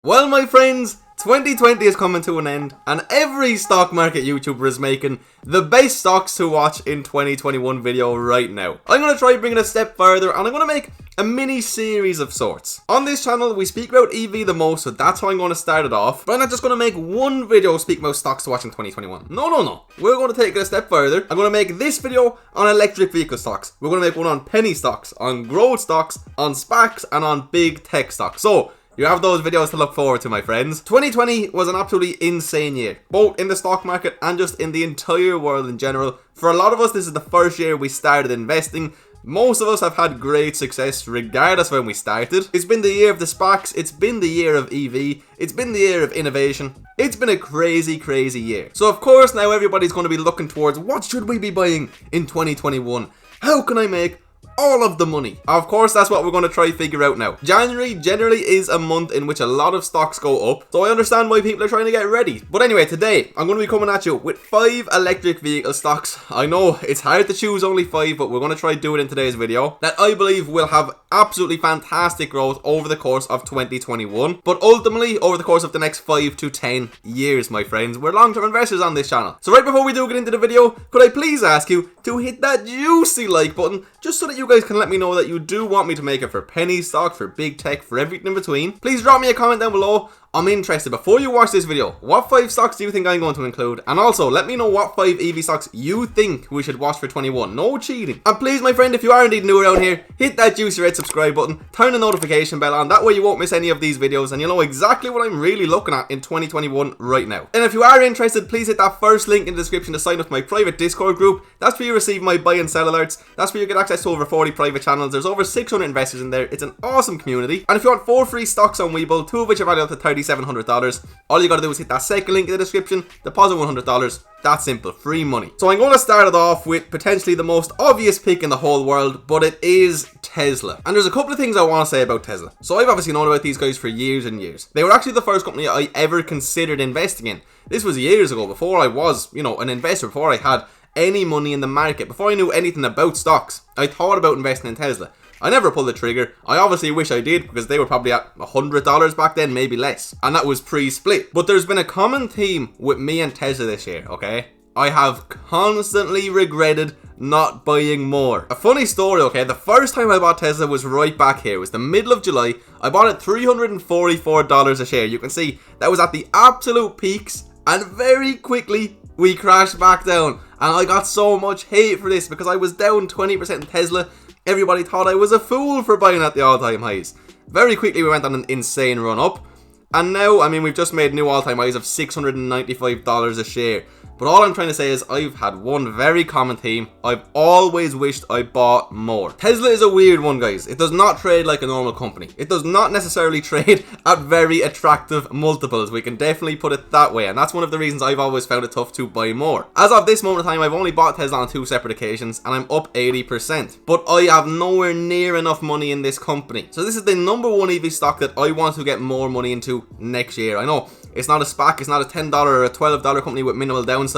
Well, my friends, 2020 is coming to an end, and every stock market YouTuber is making the best stocks to watch in 2021 video right now. I'm going to try bringing it a step further, and I'm going to make a mini series of sorts. On this channel, we speak about EV the most, so that's how I'm going to start it off. But I'm not just going to make one video speaking about stocks to watch in 2021. No. We're going to take it a step further. I'm going to make this video on electric vehicle stocks. We're going to make one on penny stocks, on growth stocks, on SPACs, and on big tech stocks. So you have those videos to look forward to, my friends. 2020 was an absolutely insane year, both in the stock market and just in the entire world in general. For a lot of us, this is the first year we started investing. Most of us have had great success regardless of when we started. It's been the year of the SPACs, it's been the year of EV, it's been the year of innovation. It's been a crazy year. So of course now everybody's going to be looking towards what should we be buying in 2021? How can I make all of the money? Of course, that's what we're going to try to figure out now. January generally is a month in which a lot of stocks go up, so I understand why people are trying to get ready. But anyway, today I'm going to be coming at you with 5 electric vehicle stocks. I know it's hard to choose only 5, but we're going to try to do it in today's video, that I believe will have absolutely fantastic growth over the course of 2021, but ultimately over the course of the next 5 to 10 years, my friends. We're long-term investors on this channel. So right before we do get into the video, could I please ask you to hit that juicy like button, just so that you guys can let me know that you do want me to make it for penny stock, for big tech, for everything in between. Please drop me a comment down below. I'm interested, before you watch this video, what 5 stocks do you think I'm going to include? And also, let me know what 5 EV stocks you think we should watch for 21. No cheating. And please, my friend, if you are indeed new around here, hit that juicy red subscribe button, turn the notification bell on, that way you won't miss any of these videos and you'll know exactly what I'm really looking at in 2021 right now. And if you are interested, please hit that first link in the description to sign up to my private Discord group. That's where you receive my buy and sell alerts. That's where you get access to over 40 private channels. There's over 600 investors in there. It's an awesome community. And if you want 4 free stocks on Webull, 2 of which are valued up to $3,700, all you gotta do is hit that second link in the description, deposit $100. That's simple, free money. So I'm going to start it off with potentially the most obvious pick in the whole world, but it is Tesla. And there's a couple of things I want to say about Tesla. So I've obviously known about these guys for years and years. They were actually the first company I ever considered investing in. This was years ago, before I was, an investor, before I had any money in the market, before I knew anything about stocks. I thought about investing in Tesla. I never pulled the trigger. I obviously wish I did, because they were probably at $100 back then, maybe less. And that was pre-split. But there's been a common theme with me and Tesla this year, okay? I have constantly regretted not buying more. A funny story, okay? The first time I bought Tesla was right back here. It was the middle of July. I bought it $344 a share. You can see that was at the absolute peaks, and very quickly we crashed back down. And I got so much hate for this because I was down 20% in Tesla. Everybody thought I was a fool for buying at the all-time highs. Very quickly we went on an insane run up. And now, we've just made new all-time highs of $695 a share. But all I'm trying to say is I've had one very common theme. I've always wished I bought more. Tesla is a weird one, guys. It does not trade like a normal company. It does not necessarily trade at very attractive multiples. We can definitely put it that way. And that's one of the reasons I've always found it tough to buy more. As of this moment in time, I've only bought Tesla on 2 separate occasions and I'm up 80%. But I have nowhere near enough money in this company. So this is the #1 EV stock that I want to get more money into next year. I know it's not a SPAC, it's not a $10 or a $12 company with minimal downside.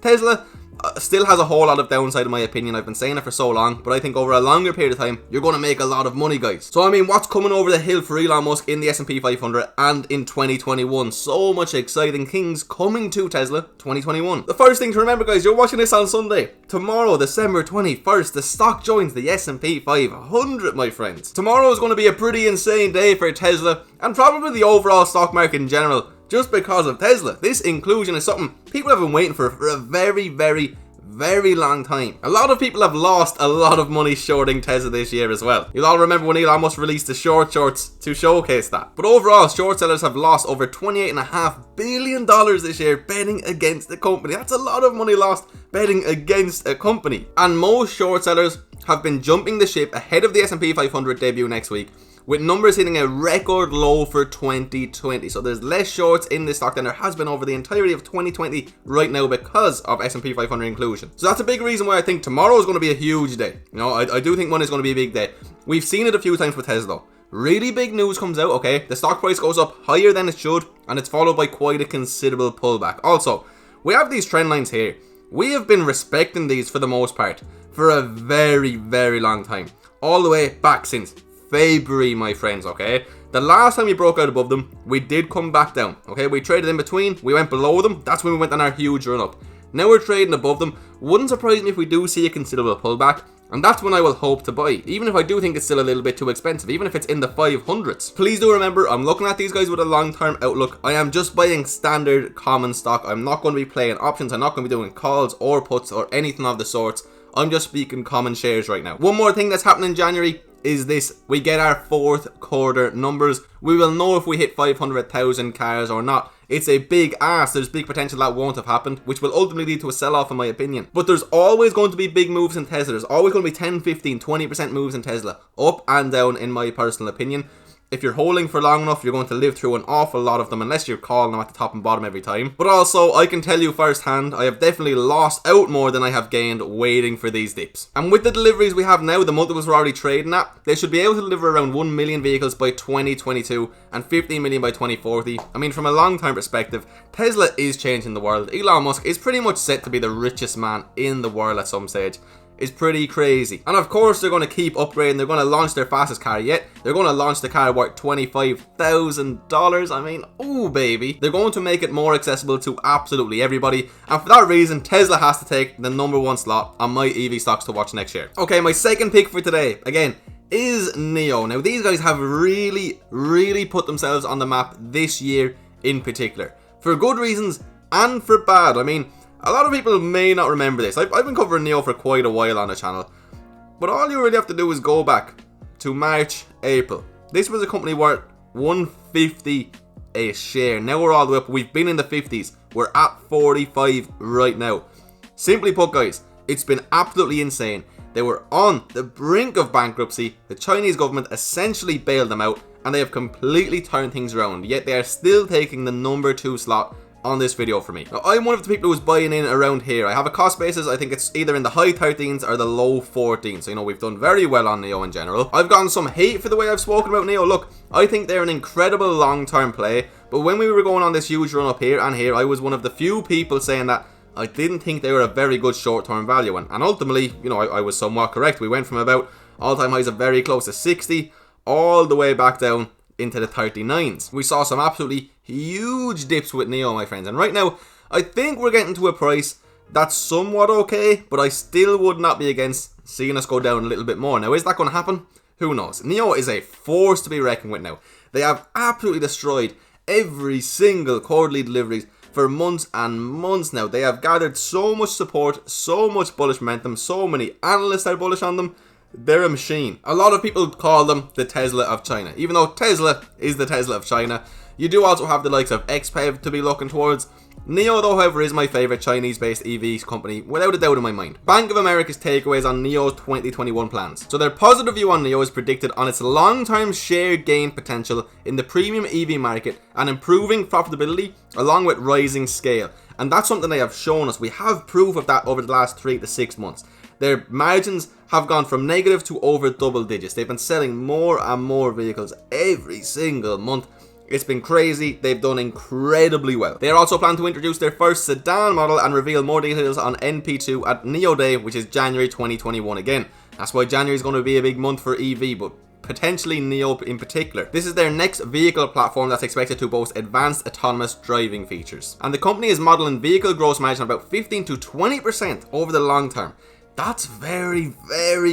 Tesla still has a whole lot of downside in my opinion. I've been saying it for so long, but I think over a longer period of time, you're going to make a lot of money, guys. So what's coming over the hill for Elon Musk in the S&P 500 and in 2021? So much exciting things coming to Tesla 2021. The first thing to remember, guys, you're watching this on Sunday. Tomorrow, December 21st, the stock joins the S&P 500, my friends. Tomorrow is going to be a pretty insane day for Tesla and probably the overall stock market in general. Just because of Tesla. This inclusion is something people have been waiting for a very long time. A lot of people have lost a lot of money shorting Tesla this year as well. You'll all remember when Elon Musk released the shorts to showcase that. But overall, short sellers have lost over $28.5 billion this year betting against the company. That's a lot of money lost betting against a company. And most short sellers have been jumping the ship ahead of the S&P 500 debut next week, with numbers hitting a record low for 2020. So there's less shorts in this stock than there has been over the entirety of 2020 right now because of S&P 500 inclusion. So that's a big reason why I think tomorrow is going to be a huge day. I do think Monday is going to be a big day. We've seen it a few times with Tesla. Really big news comes out, okay? The stock price goes up higher than it should, and it's followed by quite a considerable pullback. Also, we have these trend lines here. We have been respecting these for the most part for a very long time. All the way back since February, my friends, okay? The last time we broke out above them, we did come back down. Okay, we traded in between, we went below them, that's when we went on our huge run up. Now we're trading above them. Wouldn't surprise me if we do see a considerable pullback, and that's when I will hope to buy, even if I do think it's still a little bit too expensive, even if it's in the 500s. Please do remember, I'm looking at these guys with a long-term outlook. I am just buying standard common stock. I'm not going to be playing options. I'm not going to be doing calls or puts or anything of the sorts. I'm just speaking common shares right now. One more thing that's happening in January is this. We get our fourth quarter numbers. We will know if we hit 500,000 cars or not. It's a big ask. There's big potential that won't have happened, which will ultimately lead to a sell-off in my opinion. But there's always going to be big moves in Tesla. There's always going to be 10, 15, 20% moves in Tesla. Up and down in my personal opinion. If you're holding for long enough, you're going to live through an awful lot of them, unless you're calling them at the top and bottom every time. But also, I can tell you firsthand, I have definitely lost out more than I have gained waiting for these dips. And with the deliveries we have now, the multiples we're already trading at, they should be able to deliver around 1 million vehicles by 2022 and 15 million by 2040. I mean, from a long-term perspective, Tesla is changing the world. Elon Musk is pretty much set to be the richest man in the world at some stage. Is pretty crazy. And of course they're going to keep upgrading. They're going to launch their fastest car yet. They're going to launch the car worth $25,000. I mean, oh baby. They're going to make it more accessible to absolutely everybody. And for that reason, Tesla has to take the #1 slot on my EV stocks to watch next year. Okay, my second pick for today, again, is NIO. Now these guys have really put themselves on the map this year in particular. For good reasons and for bad. I mean, a lot of people may not remember this. I've been covering NIO for quite a while on the channel. But all you really have to do is go back to March, April. This was a company worth $150 a share. Now we're all the way up. We've been in the 50s. We're at 45 right now. Simply put, guys, it's been absolutely insane. They were on the brink of bankruptcy. The Chinese government essentially bailed them out. And they have completely turned things around. Yet they are still taking the #2 slot on this video for me. Now, I'm one of the people who's buying in around here. I have a cost basis, I think it's either in the high 13s or the low 14s. So, you know, we've done very well on NIO in general. I've gotten some hate for the way I've spoken about NIO. Look, I think they're an incredible long-term play. But when we were going on this huge run up here and here, I was one of the few people saying that I didn't think they were a very good short-term value. And ultimately, you know, I was somewhat correct. We went from about all-time highs of very close to 60 all the way back down into the 39s. We saw some absolutely huge dips with NIO, my friends. And right now, I think we're getting to a price that's somewhat okay, but I still would not be against seeing us go down a little bit more. Now, is that going to happen? Who knows? NIO is a force to be reckoned with now. They have absolutely destroyed every single quarterly deliveries for months and months now. They have gathered so much support, so much bullish momentum, so many analysts are bullish on them. They're a machine. A lot of people call them the Tesla of China. Even though Tesla is the Tesla of China, you do also have the likes of XPEV to be looking towards. NIO, though, however, is my favourite Chinese-based EV company, without a doubt in my mind. Bank of America's takeaways on NIO's 2021 plans. So their positive view on NIO is predicted on its long-term share gain potential in the premium EV market and improving profitability along with rising scale. And that's something they have shown us. We have proof of that over the last 3 to 6 months. Their margins have gone from negative to over double digits. They've been selling more and more vehicles every single month. It's been crazy. They've done incredibly well. They are also planning to introduce their first sedan model and reveal more details on NP2 at NIO Day, which is January 2021 again. That's why January is going to be a big month for EV, but potentially NIO in particular. This is their next vehicle platform that's expected to boast advanced autonomous driving features. And the company is modeling vehicle gross margin about 15 to 20% over the long term. That's very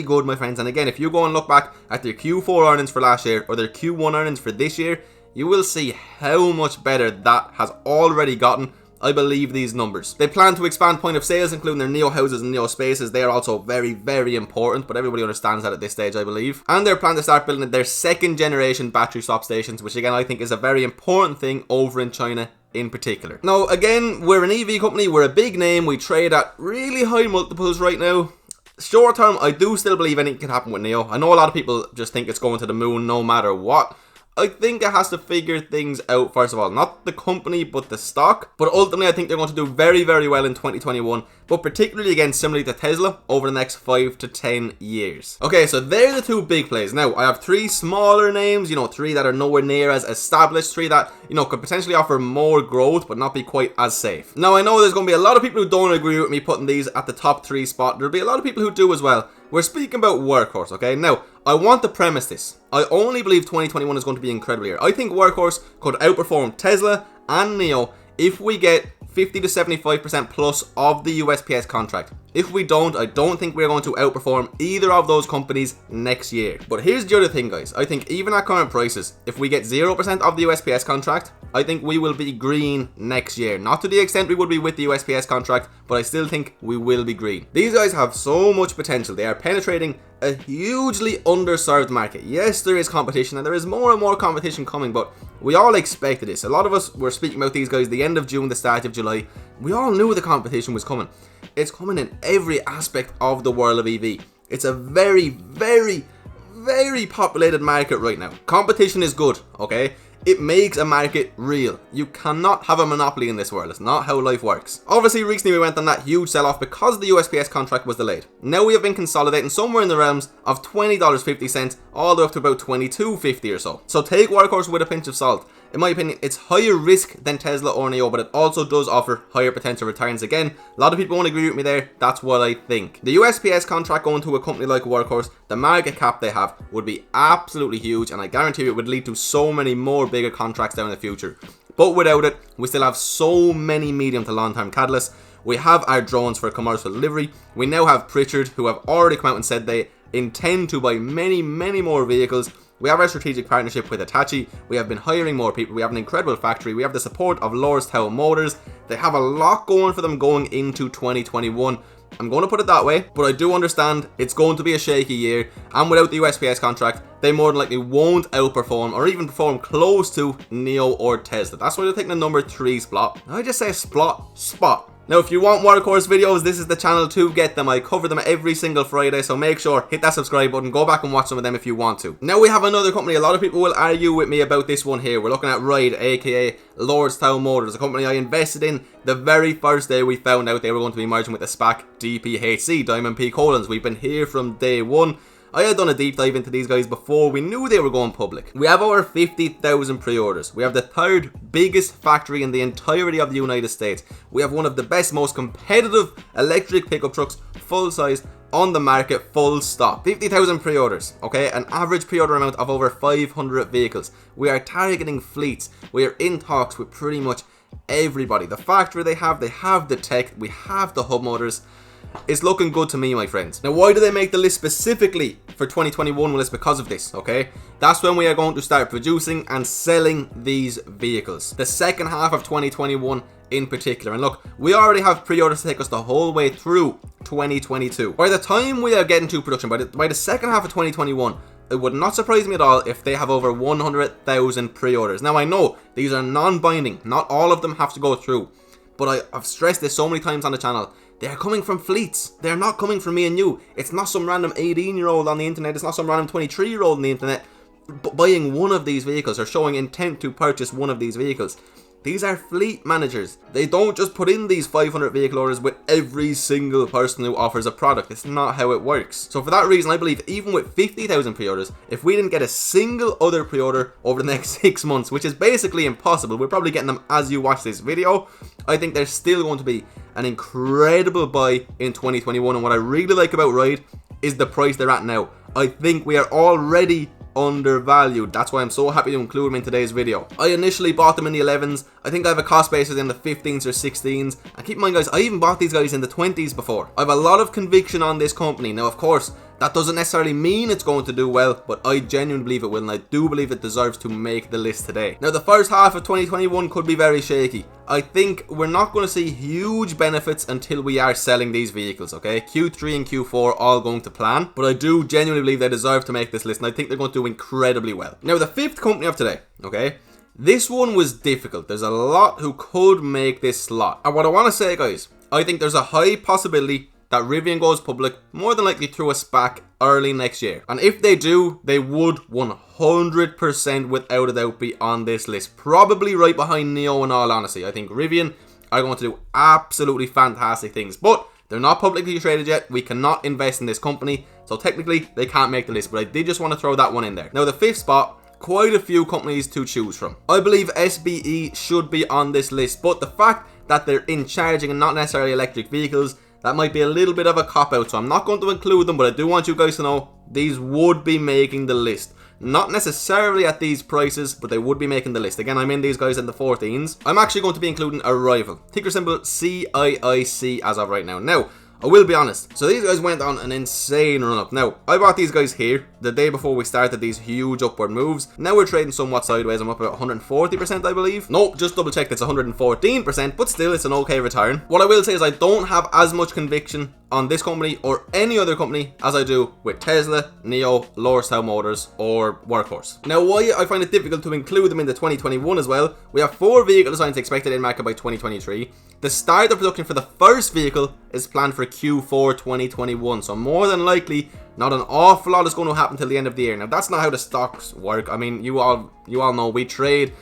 good, my friends. And again, if you go and look back at their Q4 earnings for last year or their Q1 earnings for this year, you will see how much better that has already gotten. I believe these numbers. They plan to expand point of sales, including their NIO houses and NIO spaces. They are also very important, but everybody understands that at this stage, I believe. And they're planning to start building their second generation battery swap stations, which again I think is a very important thing over in China in particular. Now, again, we're an EV company, we're a big name, we trade at really high multiples right now. Short term, I do still believe anything can happen with NIO. I know a lot of people just think it's going to the moon no matter what. I think it has to figure things out first of all. Not the company, but the stock. But ultimately, I think they're going to do very well in 2021. But particularly, again, similarly to Tesla, over the next 5 to 10 years. Okay, so they're the two big plays. Now, I have 3 smaller names, you know, 3 that are nowhere near as established, 3 that, you know, could potentially offer more growth, but not be quite as safe. Now, I know there's going to be a lot of people who don't agree with me putting these at the top 3 spot. There'll be a lot of people who do as well. We're speaking about Workhorse, okay? Now, I want to premise this. I only believe 2021 is going to be incredible year. I think Workhorse could outperform Tesla and NIO if we get 50 to 75% plus of the USPS contract. If we don't, I don't think we're going to outperform either of those companies next year. But here's the other thing, guys. I think even at current prices, if we get 0% of the USPS contract, I think we will be green next year. Not to the extent we would be with the USPS contract, but I still think we will be green. These guys have so much potential. They are penetrating a hugely underserved market. Yes, there is competition, and there is more and more competition coming, but we all expected this. A lot of us were speaking about these guys the end of June, the start of July. We all knew the competition was coming. It's coming in every aspect of the world of EV. It's a very, very, very populated market right now. Competition is good, okay? It makes a market real. You cannot have a monopoly in this world. It's not how life works. Obviously, recently we went on that huge sell-off because the USPS contract was delayed. Now we have been consolidating somewhere in the realms of $20.50 all the way up to about $22.50 or so. So take Workhorse with a pinch of salt. In my opinion, it's higher risk than Tesla or NIO, but it also does offer higher potential returns. Again, a lot of people won't agree with me there. That's what I think. The USPS contract going to a company like Workhorse, the market cap they have would be absolutely huge, and I guarantee you it would lead to so many more bigger contracts down in the future. But without it, we still have so many medium to long-term catalysts. We have our drones for commercial delivery. We now have Pritchard, who have already come out and said they intend to buy many, many more vehicles. We have our strategic partnership with Hitachi. We have been hiring more people. We have an incredible factory. We have the support of Lordstown Motors. They have a lot going for them going into 2021. I'm going to put it that way, but I do understand it's going to be a shaky year, and without the USPS contract, they more than likely won't outperform or even perform close to NIO or Tesla. That's why they're taking the number 3 spot. I just say spot. Now, if you want Workhorse videos, this is the channel to get them. I cover them every single Friday, so make sure, hit that subscribe button, go back and watch some of them if you want to. Now we have another company. A lot of people will argue with me about this one here. We're looking at Ride, aka Lordstown Motors, a company I invested in the very first day we found out they were going to be merging with the SPAC dphc, Diamond P Colons. We've been here from day one. I had done a deep dive into these guys before we knew they were going public. We have over 50,000 pre-orders. We have the 3rd biggest factory in the entirety of the United States. We have one of the best, most competitive electric pickup trucks, full size, on the market, full stop. 50,000 pre-orders, okay? An average pre-order amount of over 500 vehicles. We are targeting fleets. We are in talks with pretty much everybody. The factory they have the tech, we have the hub motors. It's looking good to me, my friends. Now, why do they make the list specifically for 2021? Well, it's because of this, okay? That's when we are going to start producing and selling these vehicles. The second half of 2021 in particular. And look, we already have pre-orders to take us the whole way through 2022. By the time we are getting to production, by the second half of 2021, it would not surprise me at all if they have over 100,000 pre-orders. Now, I know these are non-binding. Not all of them have to go through. But I've stressed this so many times on the channel. They are coming from fleets. They're not coming from me and you. It's not some random 18-year-old on the internet. It's not some random 23-year-old on the internet buying one of these vehicles or showing intent to purchase one of these vehicles. These are fleet managers. They don't just put in these 500 vehicle orders with every single person who offers a product. It's not how it works. So for that reason, I believe even with 50,000 pre-orders, if we didn't get a single other pre-order over the next 6 months, which is basically impossible, we're probably getting them as you watch this video, I think there's still going to be an incredible buy in 2021. And what I really like about Ride is the price they're at now. I think we are already undervalued. That's why I'm so happy to include them in today's video. I initially bought them in the 11s. I think I have a cost basis in the 15s or 16s. And keep in mind, guys, I even bought these guys in the 20s before. I have a lot of conviction on this company. Now, of course, that doesn't necessarily mean it's going to do well, but I genuinely believe it will, and I do believe it deserves to make the list today. Now, the first half of 2021 could be very shaky. I think we're not going to see huge benefits until we are selling these vehicles, okay? Q3 and Q4 all going to plan, but I do genuinely believe they deserve to make this list, and I think they're going to do incredibly well. Now, the 5th company of today, okay? This one was difficult. There's a lot who could make this slot. And what I want to say, guys, I think there's a high possibility that Rivian goes public, more than likely through a SPAC early next year. And if they do, they would 100% without a doubt be on this list. Probably right behind NIO in all honesty. I think Rivian are going to do absolutely fantastic things. But they're not publicly traded yet. We cannot invest in this company. So technically, they can't make the list. But I did just want to throw that one in there. Now, the 5th spot, quite a few companies to choose from. I believe SBE should be on this list. But the fact that they're in charging and not necessarily electric vehicles, that might be a little bit of a cop-out, so I'm not going to include them, but I do want you guys to know these would be making the list. Not necessarily at these prices, but they would be making the list. Again, I'm in these guys in the 14s. I'm actually going to be including Arrival. Ticker symbol CIIC as of right now. Now, I will be honest, so these guys went on an insane run up. Now, I bought these guys here the day before we started these huge upward moves. Now we're trading somewhat sideways. I'm up about 140%, I believe. Nope, just double checked, it's 114%, but still it's an okay return. What I will say is I don't have as much conviction on this company or any other company as I do with Tesla, NIO, Lordstown Motors or Workhorse. Now, why I find it difficult to include them in the 2021 as well, we have 4 vehicle designs expected in market by 2023. The start of production for the first vehicle is planned for Q4 2021, so more than likely not an awful lot is going to happen till the end of the year. Now, that's not how the stocks work. I mean, you all know we trade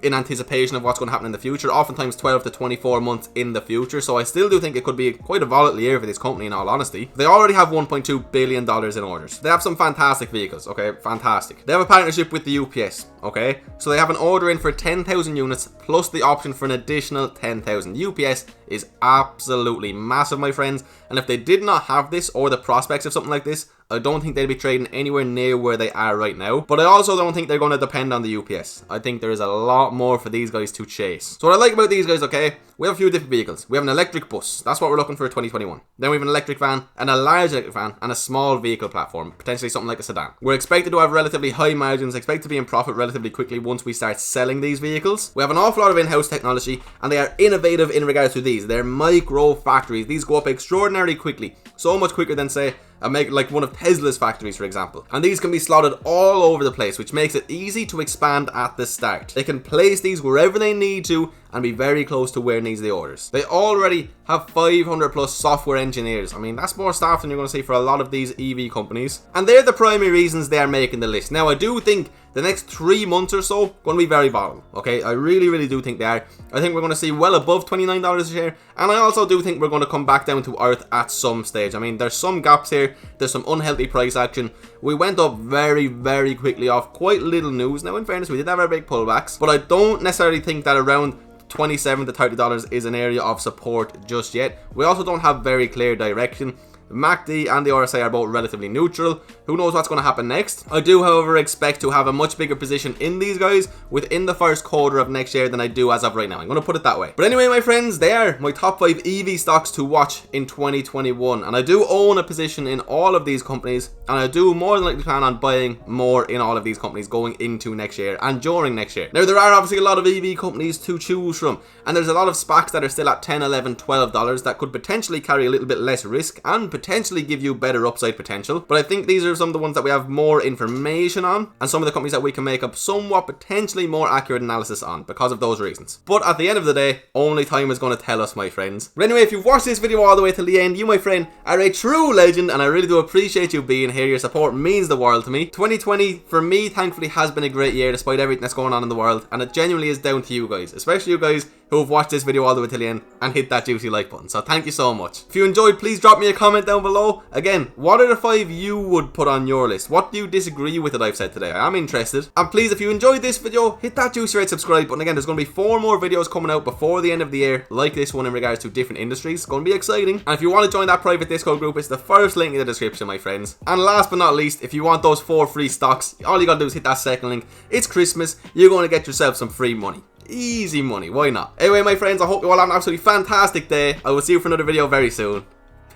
in anticipation of what's going to happen in the future, oftentimes 12 to 24 months in the future. So I still do think it could be quite a volatile year for this company, in all honesty. They already have $1.2 billion in orders. They have some fantastic vehicles, okay, fantastic. They have a partnership with the UPS, okay, so they have an order in for 10,000 units plus the option for an additional 10,000. UPS is absolutely massive, my friends, and if they did not have this or the prospects of something like this, I don't think they'd be trading anywhere near where they are right now. But I also don't think they're going to depend on the UPS. I think there is a lot more for these guys to chase. So what I like about these guys, okay, we have a few different vehicles. We have an electric bus. That's what we're looking for 2021. Then we have an electric van, and a large electric van, and a small vehicle platform, potentially something like a sedan. We're expected to have relatively high margins, expected to be in profit relatively quickly once we start selling these vehicles. We have an awful lot of in-house technology, and they are innovative in regards to these. They're micro factories. These go up extraordinarily quickly. So much quicker than, say, like one of Tesla's factories, for example. And these can be slotted all over the place, which makes it easy to expand at the start. They can place these wherever they need to and be very close to where needs the orders. They already have 500 plus software engineers. I mean, that's more staff than you're going to see for a lot of these EV companies. And they're the primary reasons they are making the list. Now, I do think the next 3 months or so going to be very volatile, okay? I really do think they are. I think we're going to see well above $29 a share, and I also do think we're going to come back down to earth at some stage. I mean, there's some gaps here, there's some unhealthy price action. We went up very quickly off quite little news. Now, in fairness, we did have our big pullbacks, but I don't necessarily think that around $27 to $30 is an area of support just yet. We also don't have very clear direction. MACD and the RSI are both relatively neutral. Who knows what's going to happen next? I do, however, expect to have a much bigger position in these guys within the first quarter of next year than I do as of right now. I'm going to put it that way. But anyway, my friends, they are my top 5 EV stocks to watch in 2021. And I do own a position in all of these companies. And I do more than likely plan on buying more in all of these companies going into next year and during next year. Now, there are obviously a lot of EV companies to choose from. And there's a lot of SPACs that are still at $10, $11, $12 that could potentially carry a little bit less risk and potentially give you better upside potential. But I think these are some of the ones that we have more information on, and some of the companies that we can make up somewhat potentially more accurate analysis on because of those reasons. But at the end of the day, only time is going to tell us, my friends. But anyway, if you've watched this video all the way till the end, you, my friend, are a true legend, and I really do appreciate you being here. Your support means the world to me. 2020 for me, thankfully, has been a great year despite everything that's going on in the world, and it genuinely is down to you guys, especially you guys who have watched this video all the way till the end and hit that juicy like button. So thank you so much. If you enjoyed, please drop me a comment down below. Again, what are the 5 you would put on your list? What do you disagree with that I've said today? I am interested. And please, if you enjoyed this video, hit that juicy red subscribe button. Again, there's going to be 4 more videos coming out before the end of the year, like this one in regards to different industries. It's going to be exciting. And if you want to join that private Discord group, it's the first link in the description, my friends. And last but not least, if you want those 4 free stocks, all you got to do is hit that second link. It's Christmas. You're going to get yourself some free money. Easy money, why not? Anyway, my friends, I hope you all have an absolutely fantastic day. I will see you for another video very soon.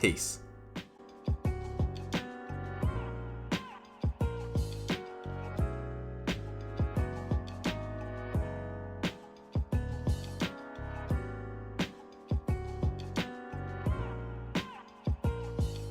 Peace.